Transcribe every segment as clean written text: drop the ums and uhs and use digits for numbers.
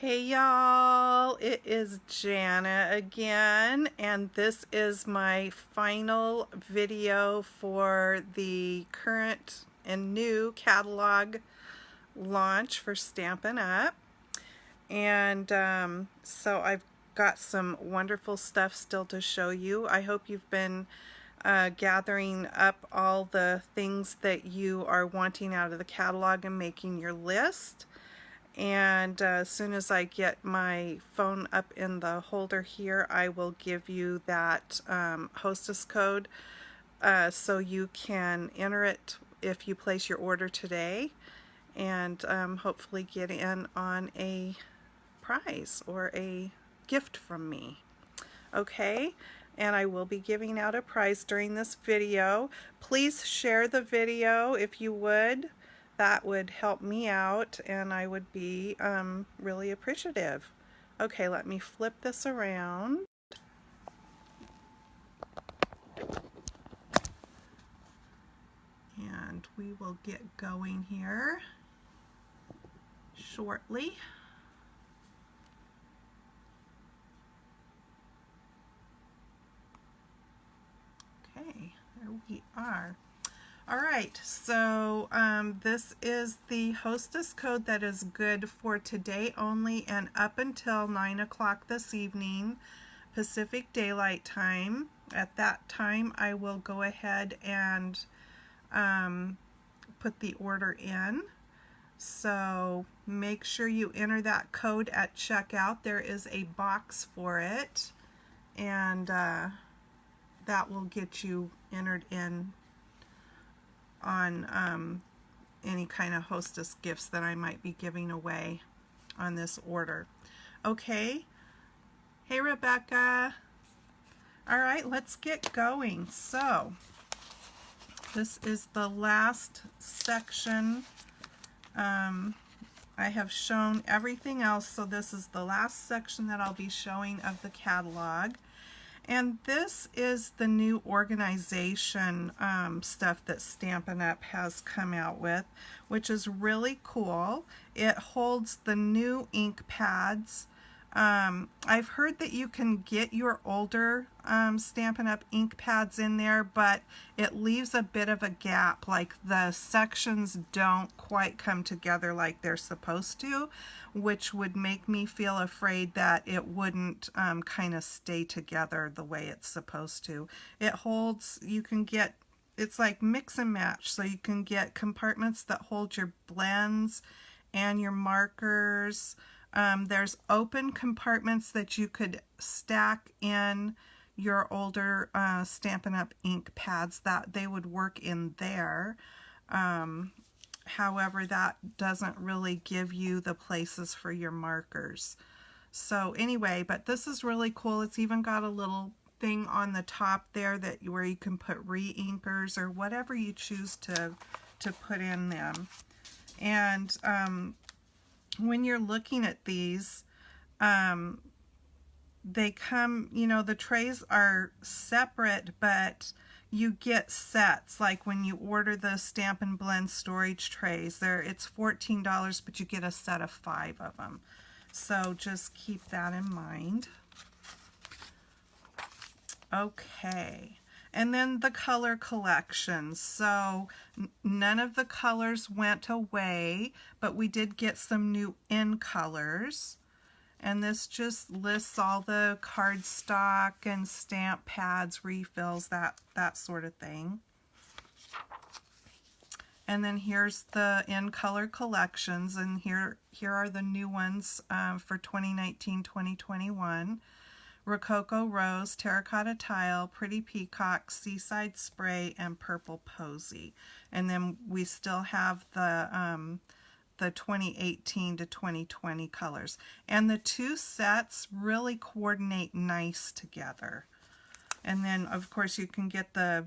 Hey y'all, it is Jana again, and this is my final video for the current and new catalog launch for Stampin' Up. And so I've got some wonderful stuff still to show you. I hope you've been gathering up all the things that you are wanting out of the catalog and making your list. And as soon as I get my phone up in the holder here, I will give you that hostess code so you can enter it if you place your order today, and hopefully get in on a prize or a gift from me. Okay, and I will be giving out a prize during this video. Please share the video if you would. That would help me out, and I would be really appreciative. Okay, let me flip this around. And we will get going here shortly. Okay, there we are. All right, so this is the hostess code that is good for today only and up until 9 o'clock this evening, Pacific Daylight Time. At that time, I will go ahead and put the order in. So make sure you enter that code at checkout. There is a box for it, and that will get you entered in on any kind of hostess gifts that I might be giving away on this order. Okay. Hey, Rebecca. All right, let's get going. So this is the last section. I have shown everything else, so this is the last section that I'll be showing of the catalog. And this is the new organization stuff that Stampin' Up! Has come out with, which is really cool. It holds the new ink pads. I've heard that you can get your older Stampin' Up! Ink pads in there, but it leaves a bit of a gap, like the sections don't quite come together like they're supposed to, which would make me feel afraid that it wouldn't kind of stay together the way it's supposed to. It holds, you can get, it's like mix and match, so you can get compartments that hold your blends and your markers. There's open compartments that you could stack in your older Stampin' Up! Ink pads, that they would work in there. However, that doesn't really give you the places for your markers. So anyway, but this is really cool. It's even got a little thing on the top there that where you can put re-inkers or whatever you choose to put in them. And when you're looking at these, they come, you know, the trays are separate, but you get sets. Like when you order the Stampin' Blend storage trays, it's $14, but you get a set of 5 of them. So just keep that in mind. Okay. And then the color collection. So none of the colors went away, but we did get some new in colors. And this just lists all the cardstock and stamp pads, refills, that sort of thing. And then here's the in color collections, and here are the new ones for 2019-2021. Rococo Rose, Terracotta Tile, Pretty Peacock, Seaside Spray, and Purple Posy. And then we still have the 2018 to 2020 colors. And the two sets really coordinate nice together. And then, of course, you can get the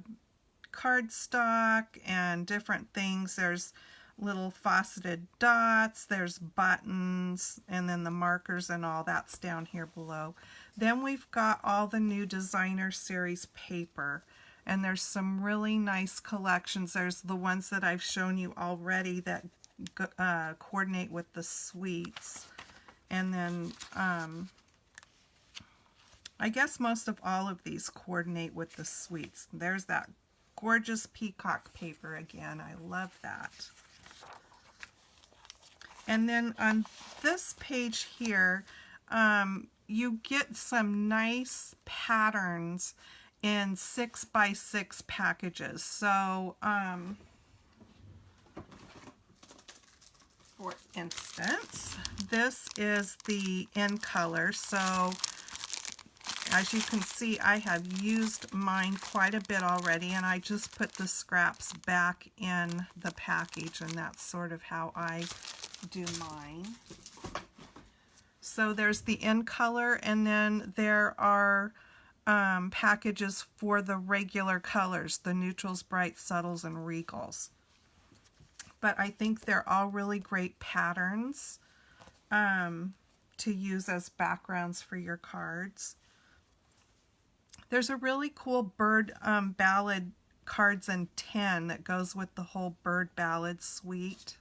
cardstock and different things. There's little faceted dots, there's buttons, and then the markers and all that's down here below. Then we've got all the new Designer Series paper, and there's some really nice collections. There's the ones that I've shown you already that coordinate with the suites. And then I guess most of all of these coordinate with the sweets. There's that gorgeous peacock paper again. I love that. And then on this page here, you get some nice patterns in 6x6 packages. So, for instance, this is the in color. So, as you can see, I have used mine quite a bit already, and I just put the scraps back in the package, and that's sort of how I do mine. So there's the in color, and then there are packages for the regular colors, the neutrals, brights, subtles, and regals. But I think they're all really great patterns to use as backgrounds for your cards. There's a really cool bird ballad cards in 10 that goes with the whole bird ballad suite.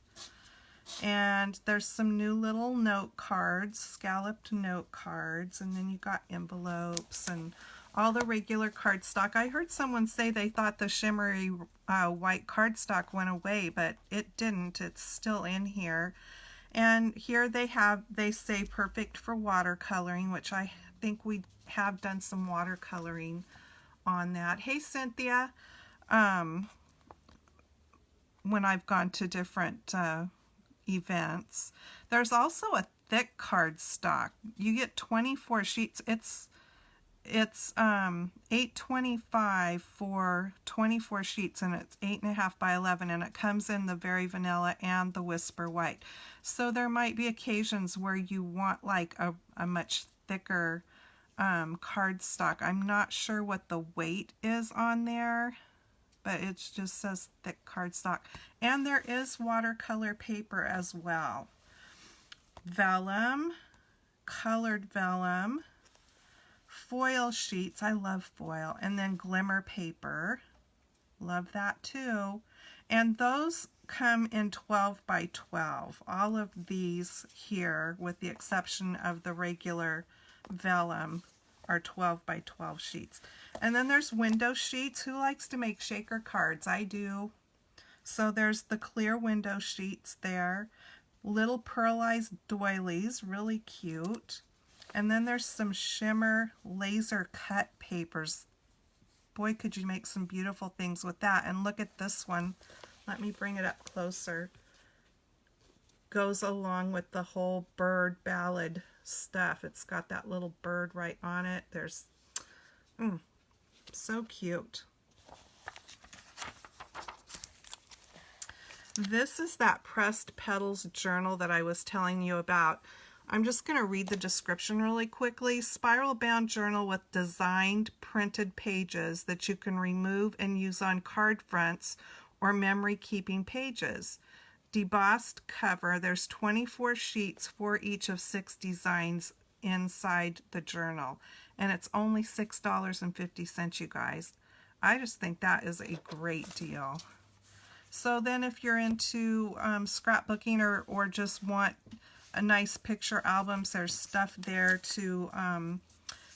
And there's some new little note cards, scalloped note cards, and then you got envelopes and all the regular cardstock. I heard someone say they thought the shimmery white cardstock went away, but it didn't. It's still in here. And here they say perfect for watercoloring, which I think we have done some watercoloring on that. Hey, Cynthia. When I've gone to different events. There's also a thick cardstock. You get 24 sheets. It's $8.25 for 24 sheets, and it's 8.5 by 11, and it comes in the Very Vanilla and the Whisper White. So there might be occasions where you want like a much thicker cardstock. I'm not sure what the weight is on there, but it just says thick cardstock. And there is watercolor paper as well. Vellum, colored vellum, foil sheets. I love foil. And then glimmer paper. Love that too. And those come in 12 by 12. All of these here, with the exception of the regular vellum, are 12 by 12 sheets. And then there's window sheets. Who likes to make shaker cards? I do. So there's the clear window sheets there. Little pearlized doilies, really cute. And then there's some shimmer laser cut papers. Boy, could you make some beautiful things with that. And look at this one. Let me bring it up closer. Goes along with the whole bird ballad stuff. It's got that little bird right on it. There's so cute. This is that Pressed Petals journal that I was telling you about. I'm just going to read the description really quickly. Spiral bound journal with designed printed pages that you can remove and use on card fronts or memory keeping pages. Debossed cover. There's 24 sheets for each of 6 designs inside the journal, and it's only $6.50, you guys. I just think that is a great deal. So then if you're into scrapbooking or just want a nice picture albums, there's stuff there to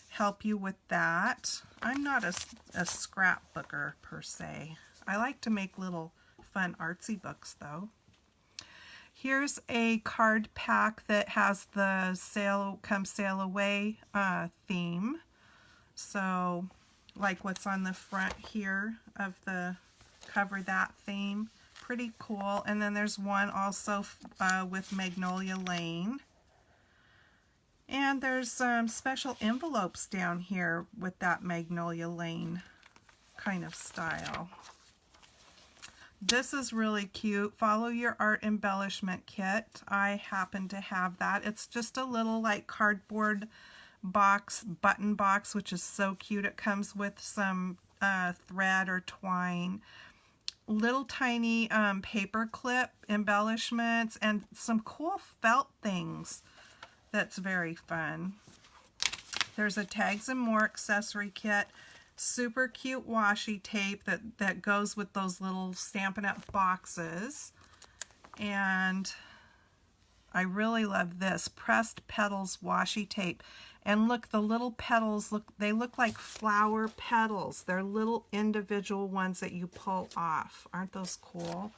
help you with that. I'm not a scrapbooker per se. I like to make little fun artsy books though. Here's a card pack that has the Sail Come Sail Away theme. So like what's on the front here of the cover, that theme. Pretty cool. And then there's one also with Magnolia Lane. And there's some special envelopes down here with that Magnolia Lane kind of style. This is really cute. Follow Your Art Embellishment Kit. I happen to have that. It's just a little like cardboard box, button box, which is so cute. It comes with some thread or twine, little tiny paper clip embellishments, and some cool felt things. That's very fun. There's a Tags and More accessory kit. Super cute washi tape that goes with those little Stampin' Up! Boxes. And I really love this. Pressed Petals Washi Tape. And look, the little petals, they look like flower petals. They're little individual ones that you pull off. Aren't those cool?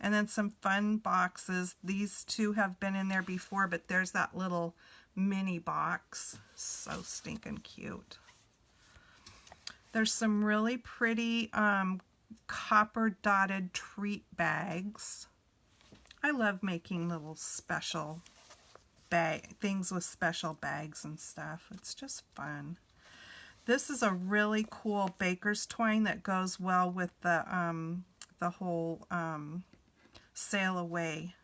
And then some fun boxes. These two have been in there before, but there's that little mini box. So stinking cute. There's some really pretty copper dotted treat bags. I love making little special things with special bags and stuff. It's just fun. This is a really cool baker's twine that goes well with the whole Sail Away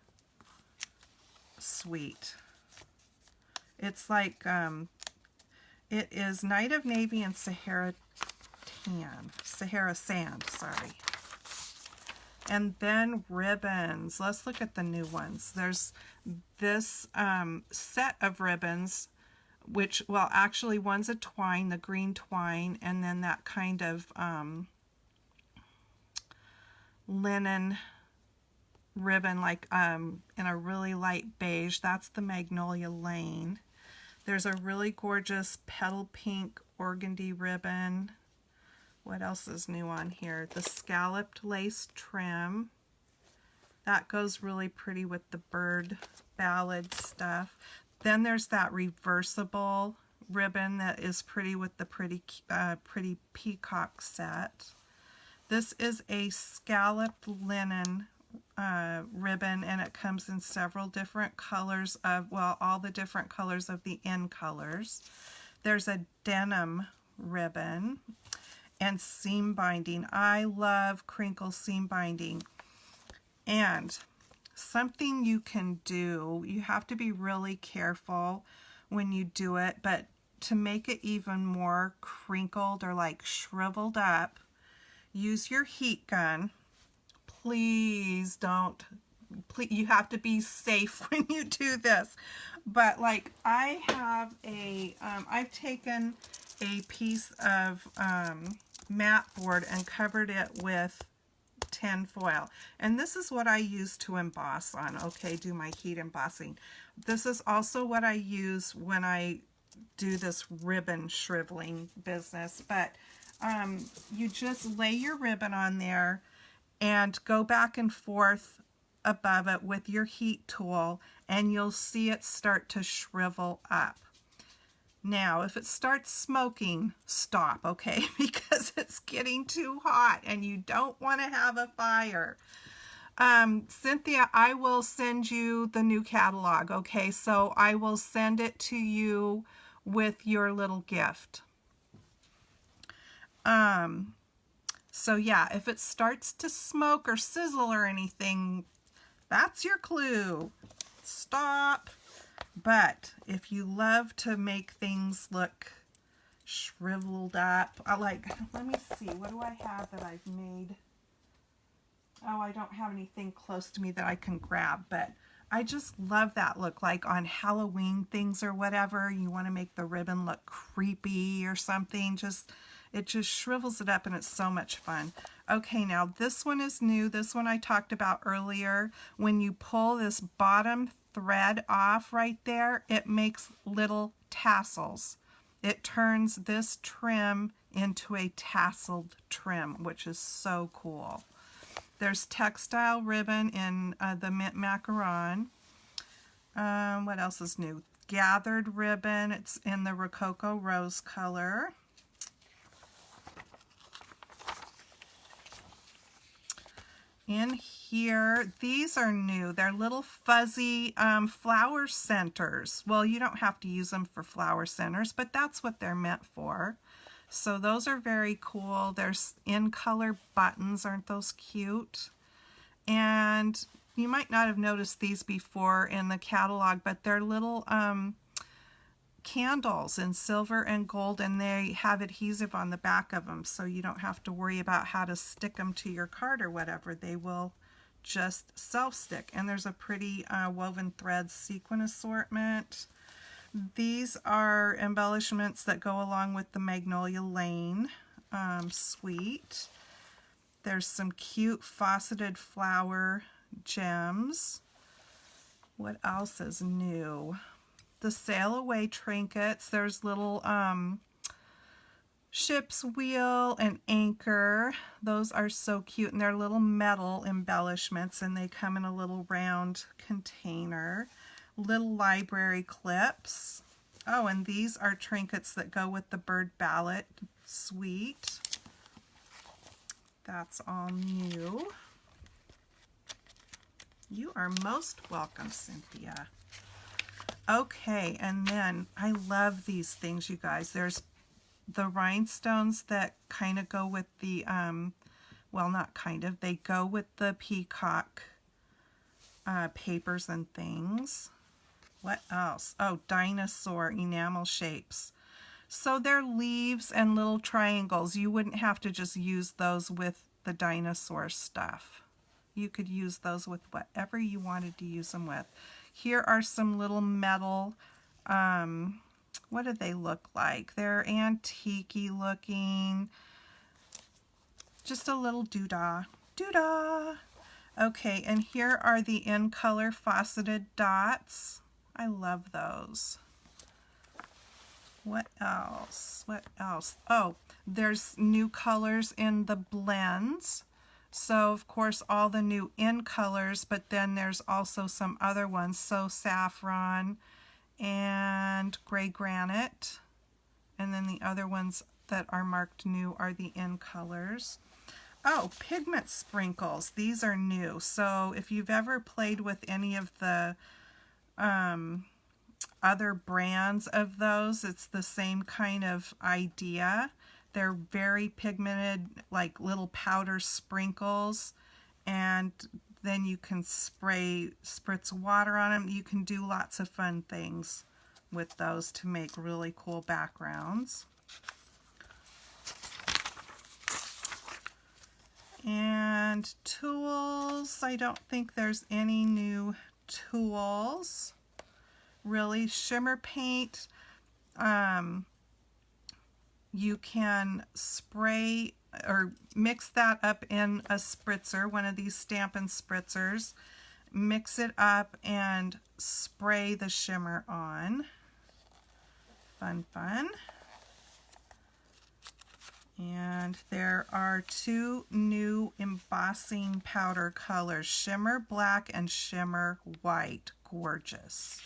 suite. It's like it is Night of Navy and Sahara Sand, sorry. And then ribbons. Let's look at the new ones. There's this set of ribbons, which, well, actually one's a twine, the green twine, and then that kind of linen ribbon, like in a really light beige. That's the Magnolia Lane. There's a really gorgeous petal pink organdy ribbon. What else is new on here? The scalloped lace trim. That goes really pretty with the bird ballad stuff. Then there's that reversible ribbon that is pretty with the pretty peacock set. This is a scalloped linen ribbon, and it comes in several different colors of, well, all the different colors of the in colors. There's a denim ribbon. And seam binding. I love crinkle seam binding. And something you can do, you have to be really careful when you do it, but to make it even more crinkled or like shriveled up, use your heat gun. Please don't, you have to be safe when you do this. But like I have I've taken a piece of mat board and covered it with tin foil, and this is what I use to emboss on, okay, do my heat embossing. This is also what I use when I do this ribbon shriveling business, but you just lay your ribbon on there and go back and forth above it with your heat tool, and you'll see it start to shrivel up. Now, if it starts smoking, stop, okay? Because it's getting too hot and you don't want to have a fire. Cynthia, I will send you the new catalog, okay? So I will send it to you with your little gift. So yeah, if it starts to smoke or sizzle or anything, that's your clue. Stop. But if you love to make things look shriveled up, let me see, what do I have that I've made? Oh, I don't have anything close to me that I can grab, but I just love that look, like on Halloween things or whatever. You want to make the ribbon look creepy or something. It just shrivels it up, and it's so much fun. Okay, now this one is new. This one I talked about earlier. When you pull this bottom thread off right there, it makes little tassels. It turns this trim into a tasseled trim, which is so cool. There's textile ribbon in the mint macaron. What else is new? Gathered ribbon. It's in the Rococo rose color. In here, these are new. They're little fuzzy flower centers. Well, you don't have to use them for flower centers, but that's what they're meant for. So those are very cool. There's in color buttons. Aren't those cute? And you might not have noticed these before in the catalog, but they're little candles in silver and gold, and they have adhesive on the back of them, so you don't have to worry about how to stick them to your card or whatever. They will just self-stick. And there's a pretty woven thread sequin assortment. These are embellishments that go along with the Magnolia Lane suite. There's some cute faceted flower gems. What else is new? The sail away trinkets. There's little ship's wheel and anchor. Those are so cute, and they're little metal embellishments, and they come in a little round container. Little library clips. Oh, and these are trinkets that go with the bird ballot suite. That's all new. You are most welcome, Cynthia. Okay, and then I love these things, you guys. There's the rhinestones that kind of go with the, well, not kind of, they go with the peacock papers and things. What else? Oh, dinosaur enamel shapes. So they're leaves and little triangles. You wouldn't have to just use those with the dinosaur stuff. You could use those with whatever you wanted to use them with. Here are some little metal, what do they look like? They're antique-y looking. Just a little doodah. Doodah! Okay, and here are the in color faceted dots. I love those. What else? What else? Oh, there's new colors in the blends. So, of course, all the new in colors, but then there's also some other ones. So, saffron and gray granite. And then the other ones that are marked new are the in colors. Oh, pigment sprinkles. These are new. So, if you've ever played with any of the other brands of those, it's the same kind of idea. They're very pigmented, like little powder sprinkles, and then you can spritz water on them. You can do lots of fun things with those to make really cool backgrounds. And tools, I don't think there's any new tools. Really, shimmer paint, you can spray or mix that up in a spritzer, one of these Stampin' spritzers. Mix it up and spray the shimmer on. Fun, fun. And there are two new embossing powder colors, Shimmer Black and Shimmer White. Gorgeous.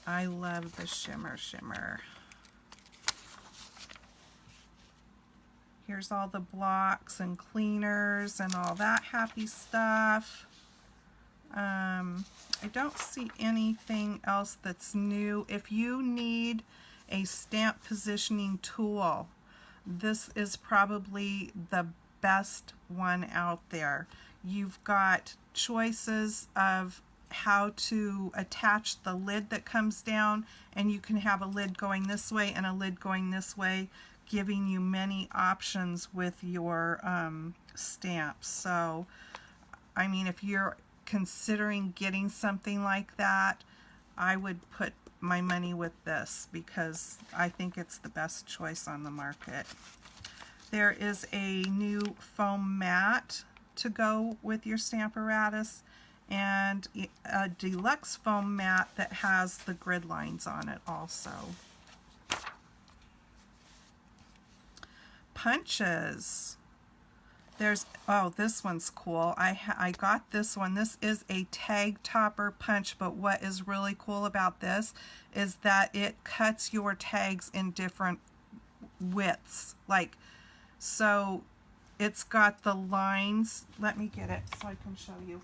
I love the shimmer. Here's all the blocks and cleaners and all that happy stuff. I don't see anything else that's new. If you need a stamp positioning tool, this is probably the best one out there. You've got choices of how to attach the lid that comes down, and you can have a lid going this way and a lid going this way, giving you many options with your stamps. So, I mean, if you're considering getting something like that, I would put my money with this because I think it's the best choice on the market. There is a new foam mat to go with your stamp apparatus, and a deluxe foam mat that has the grid lines on it also. Punches. There's, oh, this one's cool. I got this one. This is a tag topper punch, but what is really cool about this is that it cuts your tags in different widths. Like, so it's got the lines. Let me get it so I can show you.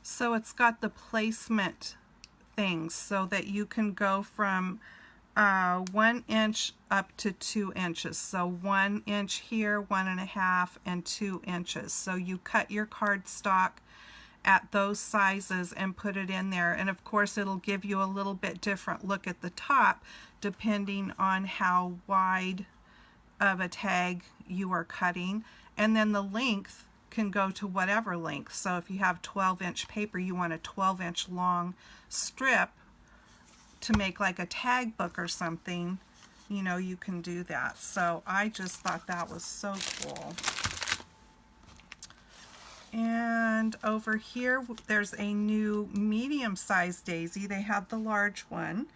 So it's got the placement things so that you can go from 1 inch up to 2 inches. So 1 inch here, 1.5, and 2 inches. So you cut your cardstock at those sizes and put it in there. And of course it'll give you a little bit different look at the top depending on how wide of a tag you are cutting, and then the length can go to whatever length. So if you have 12-inch paper, you want a 12-inch long strip to make like a tag book or something, you know, you can do that. So I just thought that was so cool. And over here there's a new medium-sized daisy. They had the large one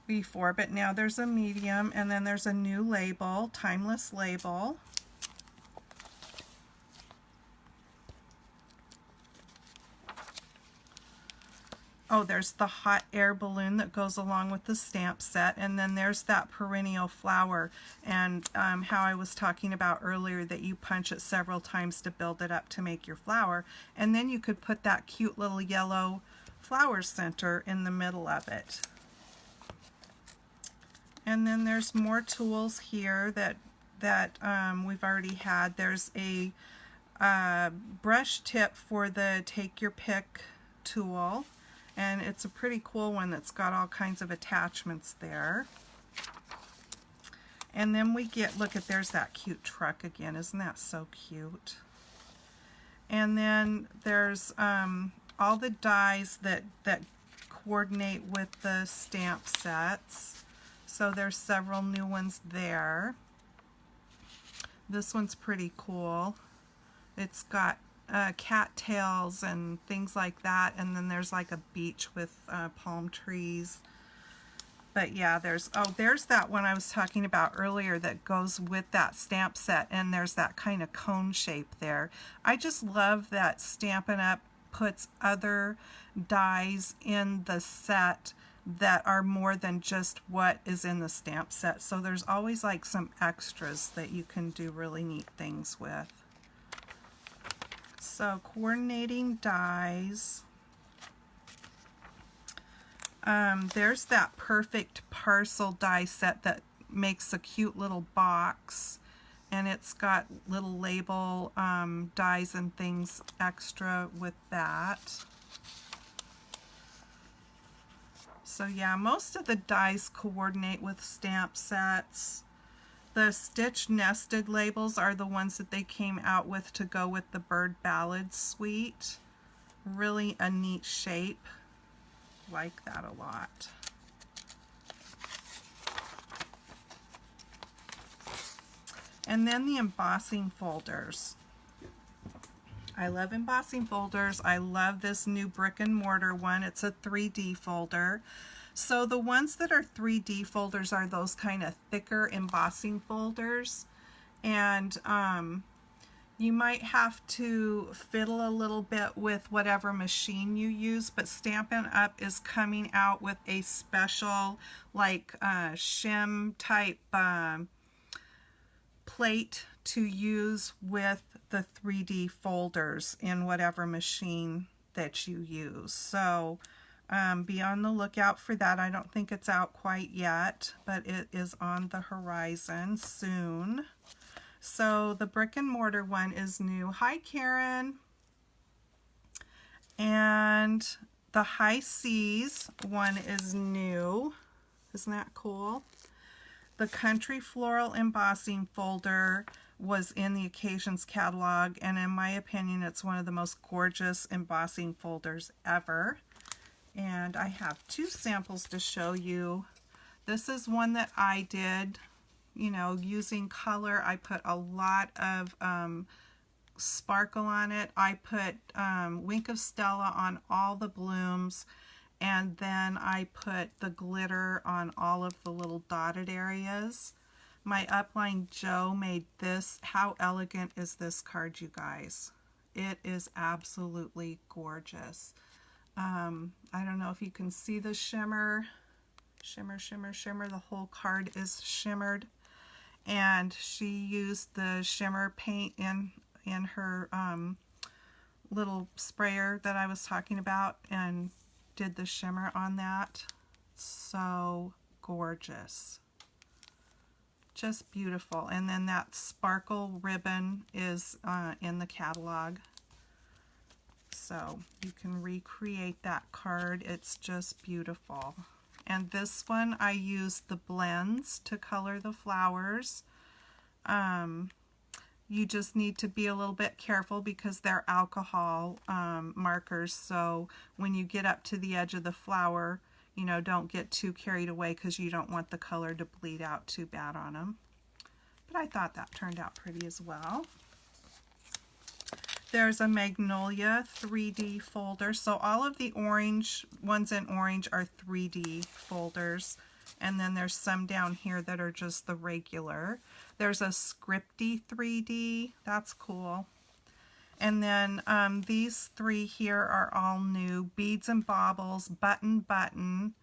before, but now there's a medium, and then there's a new label, timeless label. Oh, there's the hot air balloon that goes along with the stamp set, and then there's that perennial flower, and how I was talking about earlier that you punch it several times to build it up to make your flower, and then you could put that cute little yellow flower center in the middle of it. And then there's more tools here that we've already had. There's a brush tip for the Take Your Pick tool, and it's a pretty cool one that's got all kinds of attachments there. And then we get, look at, there's that cute truck again. Isn't that so cute? And then there's all the dies that coordinate with the stamp sets. So there's several new ones there. This one's pretty cool. It's got cattails and things like that, and then there's like a beach with palm trees. But yeah, there's that one I was talking about earlier that goes with that stamp set, and there's that kind of cone shape there. I just love that Stampin' Up! Puts other dies in the set that are more than just what is in the stamp set. So there's always like some extras that you can do really neat things with. So coordinating dies. There's that perfect parcel die set that makes a cute little box, and it's got little label dies and things extra with that. So yeah, most of the dies coordinate with stamp sets. The stitch nested labels are the ones that they came out with to go with the Bird Ballad suite. Really a neat shape. Like that a lot. And then the embossing folders. I love embossing folders. I love this new brick and mortar one. It's a 3D folder. So the ones that are 3D folders are those kind of thicker embossing folders, and you might have to fiddle a little bit with whatever machine you use, but Stampin' Up! Is coming out with a special like shim type plate to use with the 3D folders in whatever machine that you use. So be on the lookout for that. I don't think it's out quite yet, but it is on the horizon soon. So the brick and mortar one is new. Hi, Karen. And the High Seas one is new. Isn't that cool? The Country Floral Embossing folder was in the Occasions catalog, and in my opinion, it's one of the most gorgeous embossing folders ever. And I have two samples to show you. This is one that I did, you know, using color. I put a lot of sparkle on it. I put Wink of Stella on all the blooms, and then I put the glitter on all of the little dotted areas. My upline Joe made this. How elegant is this card, you guys? It is absolutely gorgeous. I don't know if you can see the shimmer. Shimmer, shimmer, shimmer. The whole card is shimmered. And she used the shimmer paint in her little sprayer that I was talking about and did the shimmer on that. So gorgeous. Just beautiful. And then that sparkle ribbon is in the catalog. So you can recreate that card. It's just beautiful. And this one I used the blends to color the flowers. You just need to be a little bit careful because they're alcohol markers. So when you get up to the edge of the flower, you know, don't get too carried away because you don't want the color to bleed out too bad on them. But I thought that turned out pretty as well. There's a Magnolia 3D folder. So all of the orange ones in orange are 3D folders. And then there's some down here that are just the regular. There's a Scripty 3D. That's cool. And then these three here are all new. Beads and Baubles, Button Button.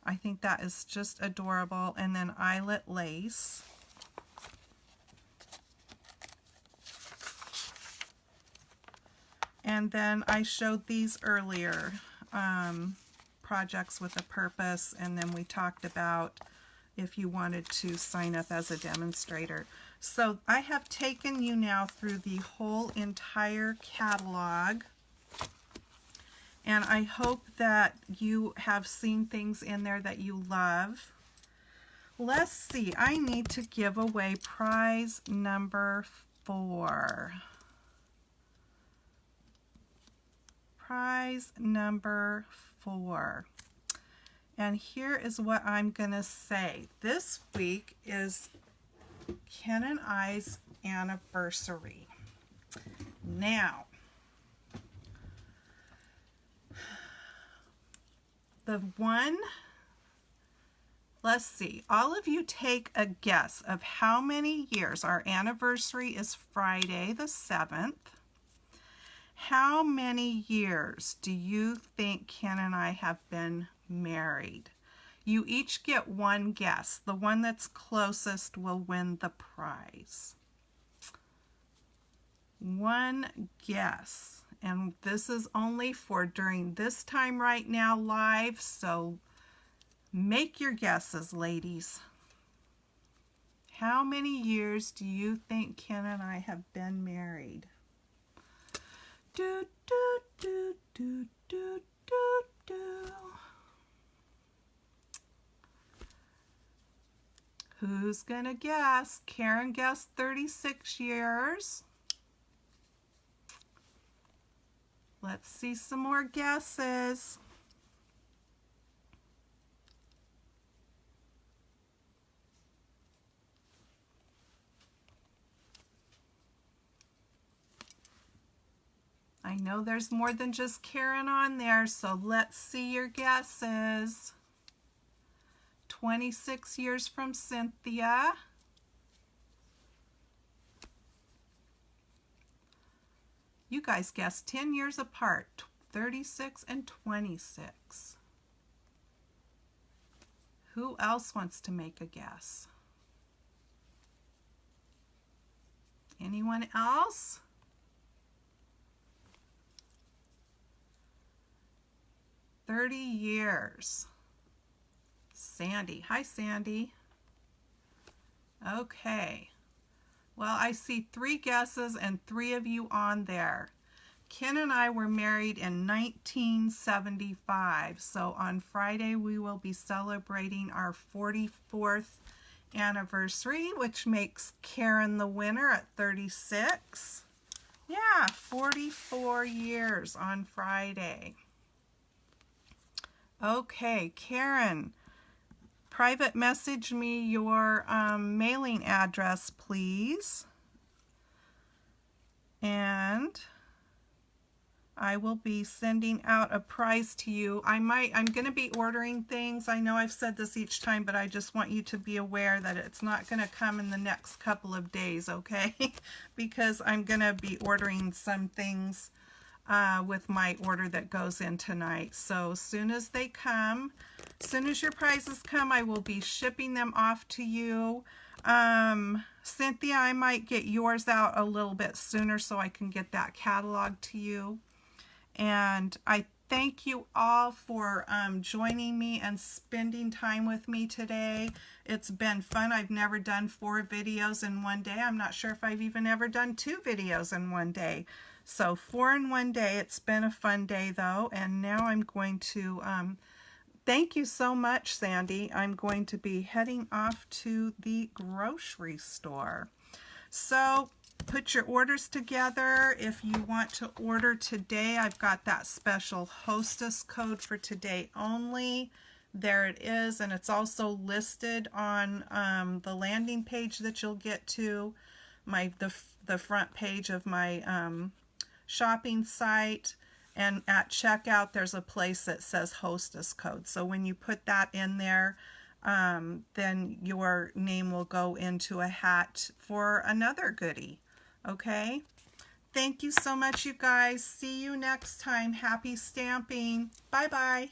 I think that is just adorable. And then Eyelet Lace. And then I showed these earlier, Projects with a Purpose, and then we talked about if you wanted to sign up as a demonstrator. So I have taken you now through the whole entire catalog, and I hope that you have seen things in there that you love. Let's see, I need to give away prize number 4. Prize number 4. And here is what I'm going to say. This week is Ken and I's anniversary. Now, let's see, all of you take a guess of how many years. Our anniversary is Friday the 7th. How many years do you think Ken and I have been married? You each get one guess. The one that's closest will win the prize. One guess. And this is only for during this time right now live, so make your guesses, ladies. How many years do you think Ken and I have been married? Do, do, do, do, do, do, do. Who's gonna guess? Karen guessed 36 years. Let's see some more guesses. I know there's more than just Karen on there, so let's see your guesses. 26 years from Cynthia. You guys guessed 10 years apart, 36 and 26. Who else wants to make a guess? Anyone else? 30 years. Sandy. Hi, Sandy. Okay. Well, I see 3 guesses and 3 of you on there. Ken and I were married in 1975. So on Friday, we will be celebrating our 44th anniversary, which makes Karen the winner at 36. Yeah, 44 years on Friday. Okay, Karen, private message me your mailing address, please. And I will be sending out a prize to you. I'm going to be ordering things. I know I've said this each time, but I just want you to be aware that it's not going to come in the next couple of days, okay? Because I'm going to be ordering some things with my order that goes in tonight. So as soon as they come, as soon as your prizes come, I will be shipping them off to you. Cynthia, I might get yours out a little bit sooner so I can get that catalog to you. And I thank you all for joining me and spending time with me today. It's been fun. I've never done 4 videos in one day. I'm not sure if I've even ever done 2 videos in one day. So 4 in one day. It's been a fun day though. And now I'm going to, thank you so much, Sandy. I'm going to be heading off to the grocery store. So put your orders together. If you want to order today, I've got that special hostess code for today only. There it is, and it's also listed on the landing page that you'll get to, the front page of my shopping site. And at checkout, there's a place that says hostess code. So when you put that in there, then your name will go into a hat for another goodie. Okay? Thank you so much, you guys. See you next time. Happy stamping. Bye-bye.